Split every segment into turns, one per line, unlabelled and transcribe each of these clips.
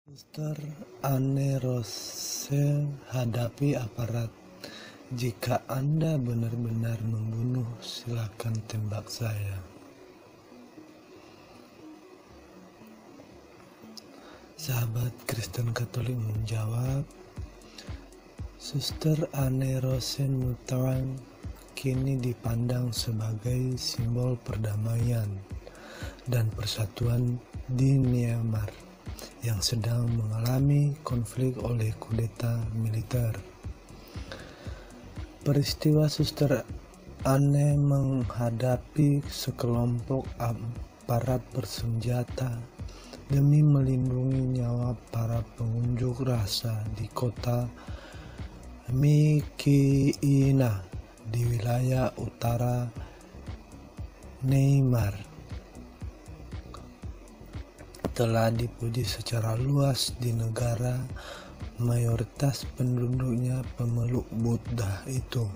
Suster Anne Rose hadapi aparat. Jika Anda benar-benar membunuh, silakan tembak saya. Sahabat Kristen Katolik menjawab, Suster Anne Rose Nuttall kini dipandang sebagai simbol perdamaian dan persatuan di Myanmar yang sedang mengalami konflik oleh kudeta militer. Peristiwa Suster Anne menghadapi sekelompok aparat bersenjata demi melindungi nyawa para pengunjuk rasa di kota Myitkyina di wilayah utara Myanmar telah dipuji secara luas di negara mayoritas penduduknya pemeluk Buddha itu.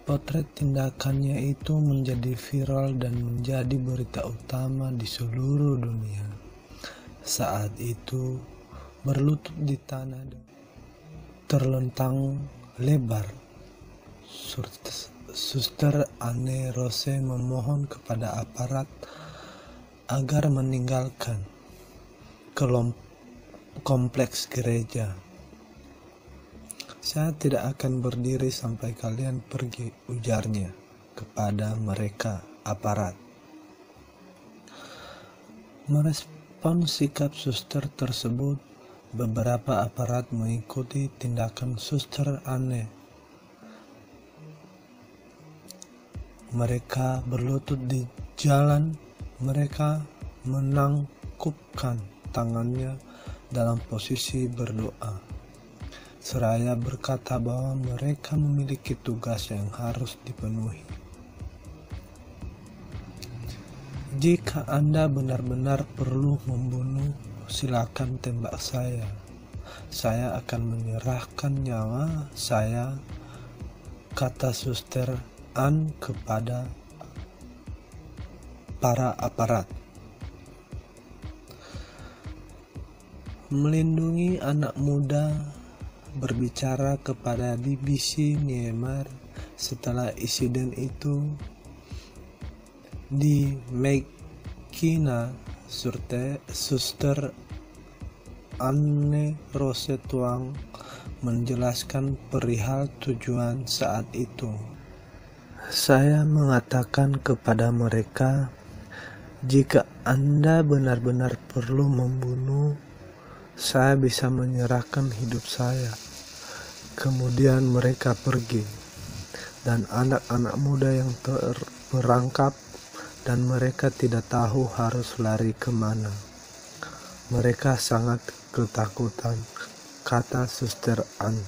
Potret tindakannya itu menjadi viral dan menjadi berita utama di seluruh dunia. Saat itu berlutut di tanah terlentang lebar, Suster Anne Rose memohon kepada aparat agar meninggalkan kompleks gereja. Saya tidak akan berdiri sampai kalian pergi, ujarnya kepada mereka aparat. Merespon sikap suster tersebut, beberapa aparat mengikuti tindakan Suster Anne. Mereka berlutut di jalan. Mereka menangkupkan tangannya dalam posisi berdoa, seraya berkata bahwa mereka memiliki tugas yang harus dipenuhi. Jika Anda benar-benar perlu membunuh, silakan tembak saya. Saya akan menyerahkan nyawa saya, kata Suster Anne kepada para aparat. Melindungi anak muda berbicara kepada BBC Myanmar setelah insiden itu di Myitkyina. Suster Anne Rose Nuttall menjelaskan perihal tujuan saat itu. Saya mengatakan kepada mereka, jika Anda benar-benar perlu membunuh, saya bisa menyerahkan hidup saya. Kemudian mereka pergi, dan anak-anak muda yang terperangkap, dan mereka tidak tahu harus lari kemana. Mereka sangat ketakutan, kata Suster Anne.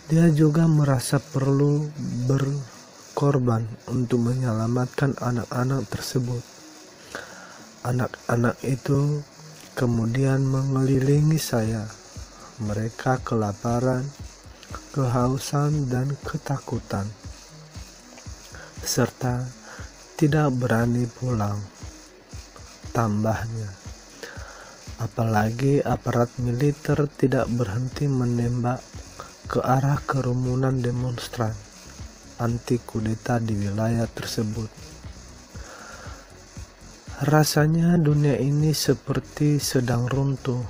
Dia juga merasa perlu berkorban untuk menyelamatkan anak-anak tersebut. Anak-anak itu kemudian mengelilingi saya. Mereka kelaparan, kehausan, dan ketakutan, serta tidak berani pulang. Tambahnya, apalagi aparat militer tidak berhenti menembak ke arah kerumunan demonstran anti kudeta di wilayah tersebut. Rasanya dunia ini seperti sedang runtuh.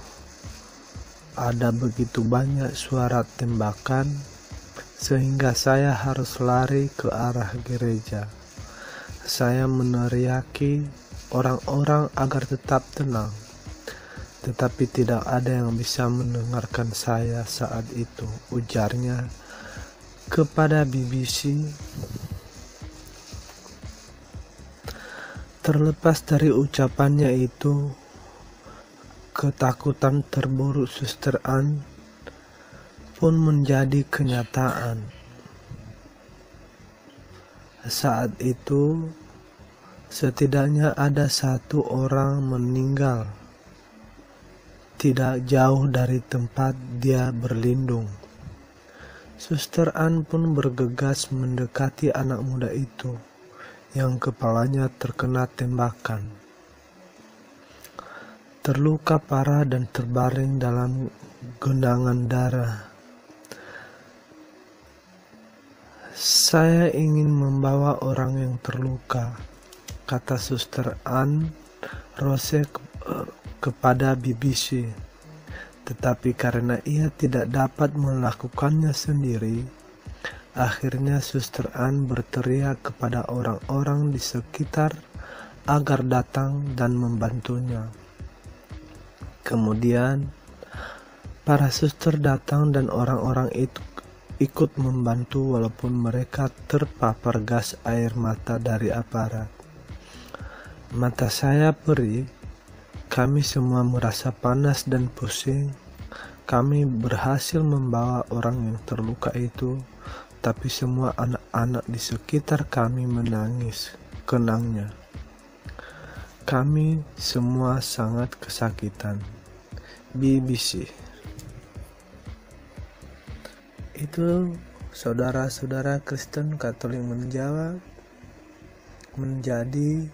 Ada begitu banyak suara tembakan sehingga saya harus lari ke arah gereja. Saya meneriaki orang-orang agar tetap tenang, tetapi tidak ada yang bisa mendengarkan saya saat itu, ujarnya kepada BBC. Terlepas dari ucapannya itu, ketakutan terburuk Suster Anne pun menjadi kenyataan. Saat itu, setidaknya ada 1 orang meninggal tidak jauh dari tempat dia berlindung. Suster Anne pun bergegas mendekati anak muda itu yang kepalanya terkena tembakan. terluka parah dan terbaring dalam genangan darah. "Saya ingin membawa orang yang terluka," kata Suster Ann Rose kepada BBC. Tetapi karena ia tidak dapat melakukannya sendiri, akhirnya Suster Ann berteriak kepada orang-orang di sekitar agar datang dan membantunya. Kemudian, para suster datang dan orang-orang itu ikut membantu walaupun mereka terpapar gas air mata dari aparat. Mata saya perih, kami semua merasa panas dan pusing. Kami berhasil membawa orang yang terluka itu, tapi semua anak-anak di sekitar kami menangis, kenangnya. Kami semua sangat kesakitan. BBC. Itu saudara-saudara Kristen Katolik menjawab menjadi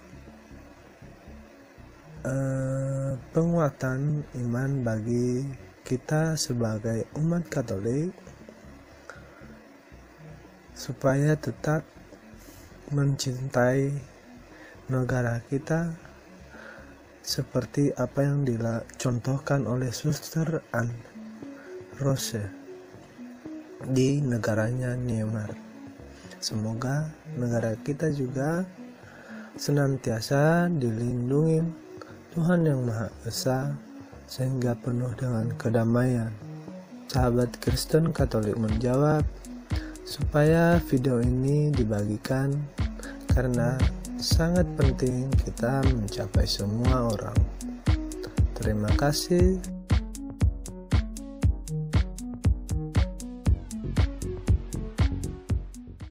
penguatan iman bagi kita sebagai umat Katolik supaya tetap mencintai negara kita seperti apa yang dicontohkan oleh Suster Ann Rose di negaranya Myanmar. Semoga negara kita juga senantiasa dilindungi Tuhan Yang Maha Esa sehingga penuh dengan kedamaian. Sahabat Kristen Katolik menjawab supaya video ini dibagikan karena sangat penting kita mencapai semua orang. Terima kasih.